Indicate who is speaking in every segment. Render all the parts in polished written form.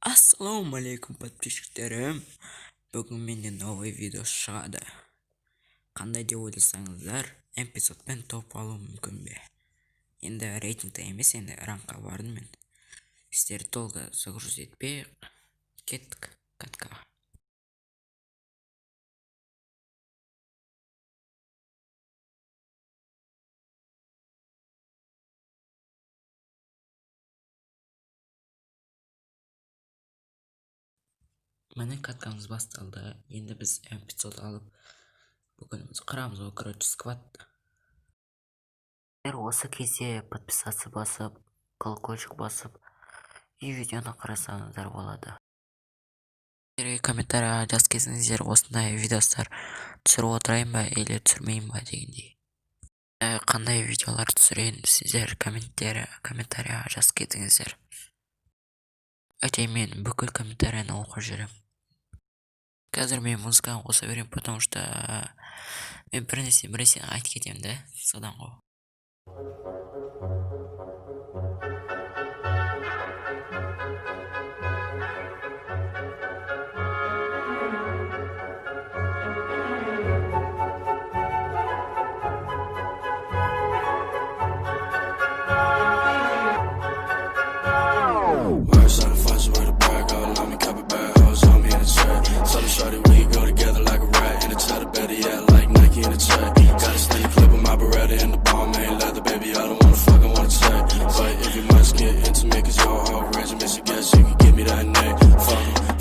Speaker 1: Ассалаумалейкум подписчиктерім. Бүгін менде новый видео шығады. Қандай деп ойласаңыздар, эпизодпен топ алу мүмкін бе? Енді рейтингті емес, енді ранға бардым мен. Сіздер долго загруз етпей, кеттік катқа. Міне каткамыз басталды. Енді біз эпизод алып, бүгін біз құрамыз ол, короче, сквад. Осы кезде подписаться басып, колокольчик басып, и видеоны қарасаңыздар болады. Комментария жазып кетсеңіздер, осындай видеостар түсіріп отырайын ба, или түсірмеймін ба дегендей. Қандай видеолар түсірейін, сіздер комментария жазып кетіңіздер. Өте мен бүкіл комментарияны оқып жүремін. Қазір мен музыканы қоса беремін, потому что мен бірнәрсе айтып кетемін да, содан ғой.
Speaker 2: Shorty, we go together like a rat in a cheddar, better yet, like Nike in a check. Got a steady clip of my Beretta in the bomb, ain't leather, baby, I don't wanna fuck, I wanna check. But if you must get intimate, cause your whole regiment suggests you can give me that name.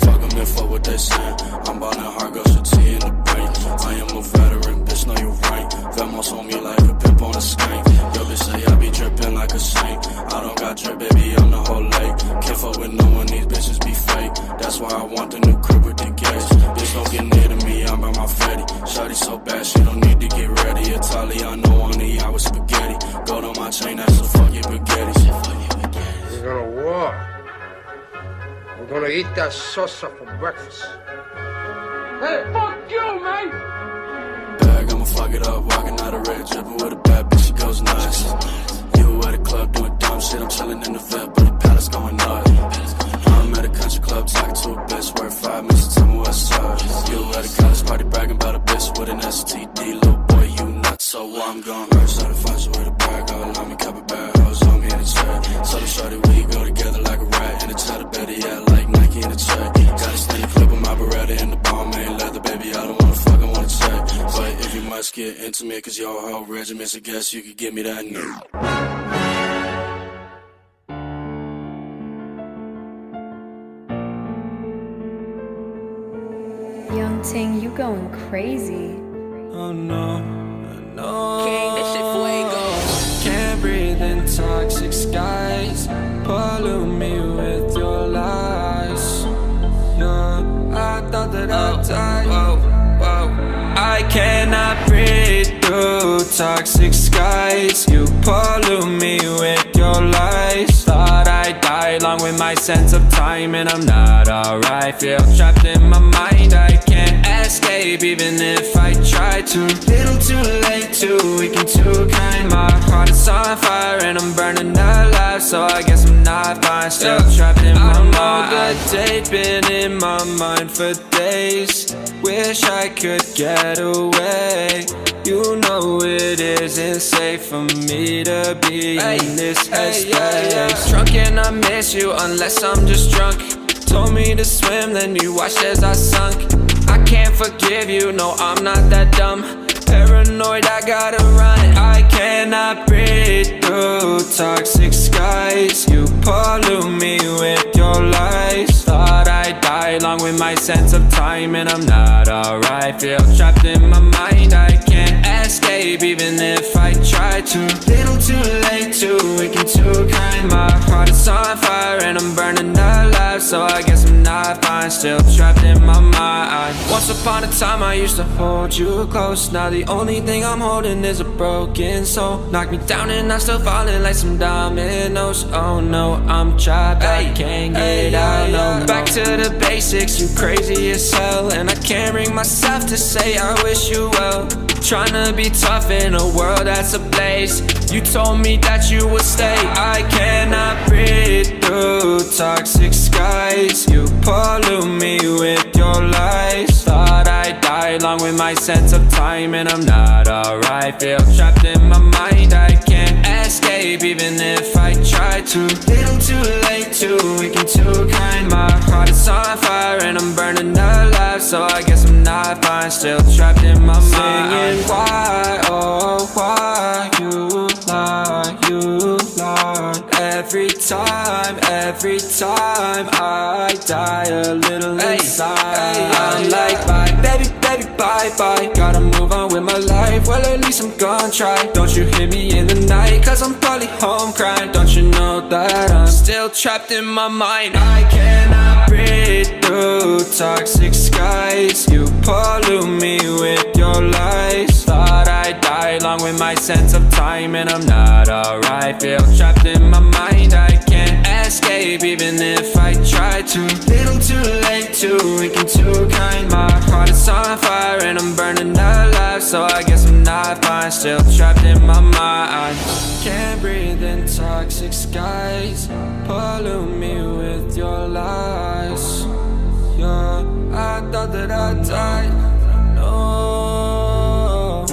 Speaker 2: Fuck 'em and fuck what they saying. I'm ballin' hard, go to T in the brain. I am a veteran, bitch, know you right. Vemos on me like a pimp on a skank. Yo, bitch, say I be drippin' like a saint. I don't got drip, baby, I'm the whole lake. Can't fuck with no one, these bitches be fake. That's why I want the new crib with the gates. Bitch, don't get near to me, I'm by my fatty. Shawty so bad, she don't need to get ready. Italiano on the yacht with spaghetti. Gold on my chain, that's a fuck your spaghetti.
Speaker 3: We're gonna walk. We're gonna eat that salsa for breakfast. Hey, fuck you, man!
Speaker 2: Bag, I'ma fuck it up, walking out of red, dripping with a bad bitch, she goes nuts. You at a club doing dumb shit, I'm chilling in the vet, but the palace going nuts. I'm at a country club talking to a bitch, worth 5 minutes, tell me what's up. You at a college party bragging about a bitch with an STD, little boy, you nuts, so I'm gone. First started fucking with a bag, allow me couple bad hoes on me in the check. So the shorty, we go together like a rat in a cheddar, better yet, like Nike in a check. Got a steady clip of my Beretta in the bomb, ain't leather, baby, I don't wanna fuck, I wanna check. But if you must get intimate, cause your whole regiment's a guess, you could give me that new.
Speaker 4: Young Ting, you going crazy.
Speaker 5: Oh no, no.
Speaker 1: King, that shit fuego.
Speaker 5: Can't breathe in toxic skies. Pollute me with your lies. No, I thought that I'd die. I cannot breathe through toxic skies. You pollute me with your lies. Thought I'd die along with my sense of time, and I'm not alright. Feel trapped in my mind, I can't escape even if I try to. Little too late, too weak and too kind. My heart is on fire and I'm burning alive, so I guess I'm not fine. Still trapped in my mind. The date been in my mind for days. Wish I could get away. You know it isn't safe for me to be in this headspace. Drunk and I miss you unless I'm just drunk. Told me to swim, then you watched as I sunk. I can't forgive you, no, I'm not that dumb. Paranoid, I gotta run. I cannot breathe through toxic skies. You pollute me with your lies. Thought I'd die along with my sense of time, and I'm not alright. Feel trapped in my mind, I can't escape even if I try to. Little too late, too weak and too kind. My heart is on fire and I'm burning alive, so I guess I'm not fine. Still trapped in my mind. Once upon a time I used to hold you close. Now the only thing I'm holding is a broken soul. Knock me down and I'm still falling like some dominoes. Oh no, I'm trapped, I can't get out, no. Back to the basics, you crazy as hell. And I can't bring myself to say I wish you well. Tryna be tough in a world that's ablaze. You told me that you would stay. I cannot breathe through toxic skies. You pollute me with your lies. Thought I'd die along with my sense of time, and I'm not alright. Feel trapped in my mind, I can't escape even if I try to. Little too late, too weak and too kind. My heart is on fire and I'm burning alive, so I guess I'm not fine. Still trapped in my mind. Singing why, oh why you lie, you lie. Every time I die a little inside. I'm like bye, baby, baby, bye, bye. Gotta move on with my life, well at least I'm gonna try. Don't you hear me in the night, cause I'm probably home crying. Don't you know that I'm still trapped in my mind. I cannot breathe through toxic skies. You pollute me with your lies. Thought I'd die along with my sense of time, and I'm not alright. Feel trapped in my mind, I can't escape even if I try to. Little too late, too weak and too kind. My heart is on fire and I'm burning alive, so I guess I'm not fine. Still trapped in my mind. Can't breathe in toxic skies. Pollute me with your lies. Yeah, I thought that I died. No.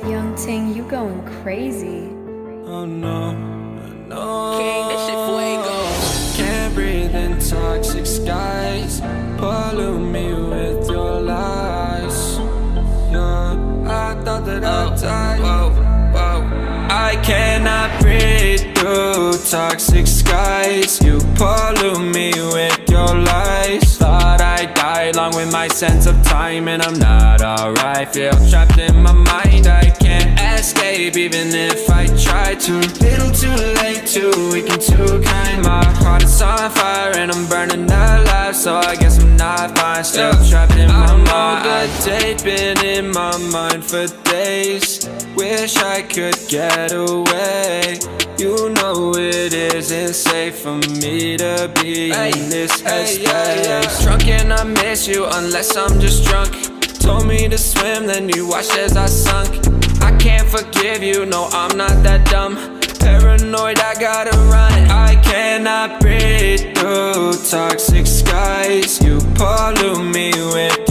Speaker 4: Young Ting, you going crazy.
Speaker 5: Oh no, no. King, this shit fuego. Can't breathe in toxic skies. Pollute me with your lies. Yeah, I thought that I died. Whoa, whoa. I cannot breathe through toxic skies. You pollute me with your lies. Thought I'd die along with my sense of time, and I'm not alright. Feel trapped in my mind, I can't escape even if I try to. Little too late, too weak and too kind. My heart is on fire and I'm burning alive, so I guess I'm not fine. Still trapped in my mind. I know the date been in my mind for days. Wish I could get away. You know it isn't safe for me to be in this headspace. Drunk and I miss you unless I'm just drunk. Told me to swim, then you watched as I sunk. I can't forgive you, no I'm not that dumb. Paranoid, I gotta run. I cannot breathe through toxic skies. You pollute me with